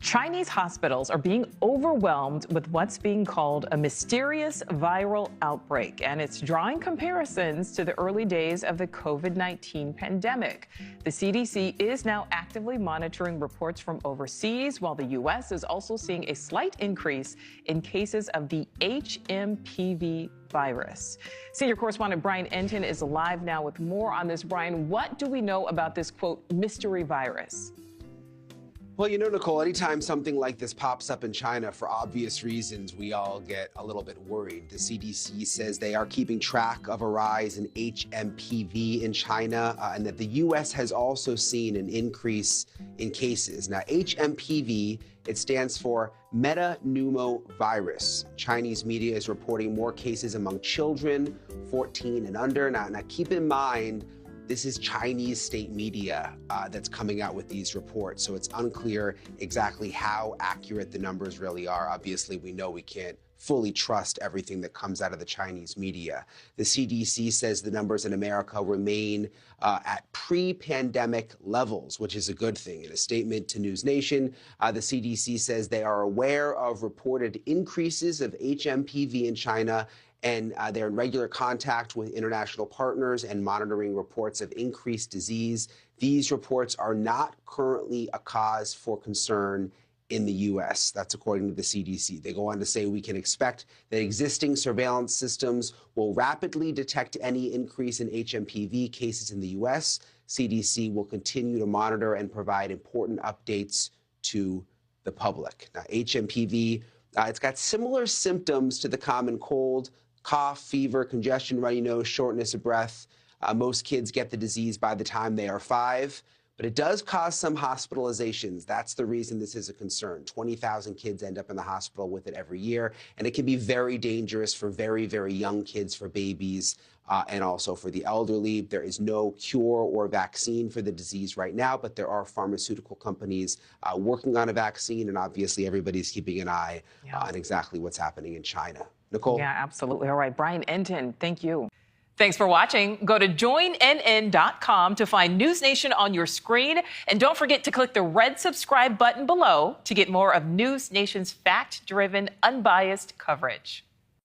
Chinese hospitals are being overwhelmed with what's being called a mysterious viral outbreak, and it's drawing comparisons to the early days of the COVID-19 pandemic. The CDC is now actively monitoring reports from overseas, while the U.S. is also seeing a slight increase in cases of the Hmpv virus. Senior correspondent Brian Entin is live now with more on this. Brian, what do we know about this, quote, mystery virus? Well, you know, Nicole, anytime something like this pops up in China, for obvious reasons, we all get a little bit worried. The CDC says they are keeping track of a rise in Hmpv in China, and that the U.S. has also seen an increase in cases. Now, Hmpv, it stands for metapneumovirus. Chinese media is reporting more cases among children 14 and under. Now keep in mind, this is Chinese state media that's coming out with these reports, so it's unclear exactly how accurate the numbers really are. Obviously, we know we can't fully trust everything that comes out of the Chinese media. The CDC says the numbers in America remain at pre-pandemic levels, which is a good thing. In a statement to News Nation, the CDC says they are aware of reported increases of Hmpv in China, and they're in regular contact with international partners and monitoring reports of increased disease. These reports are not currently a cause for concern in the U.S. That's according to the CDC. They go on to say we can expect that existing surveillance systems will rapidly detect any increase in Hmpv cases in the U.S. CDC will continue to monitor and provide important updates to the public. Now, Hmpv, it's got similar symptoms to the common cold: cough, fever, congestion, runny nose, shortness of breath. Most kids get the disease by the time they are 5, but it does cause some hospitalizations. That's the reason this is a concern. 20,000 kids end up in the hospital with it every year, and it can be very dangerous for very, very young kids, for babies, and also for the elderly. There is no cure or vaccine for the disease right now, but there are pharmaceutical companies working on a vaccine, and obviously everybody's keeping an eye on exactly what's happening in China. Nicole? Yeah, absolutely. All right, Brian Entin, thank you. Thanks for watching. Go to joinnn.com to find News Nation on your screen. And don't forget to click the red subscribe button below to get more of News Nation's fact-driven, unbiased coverage.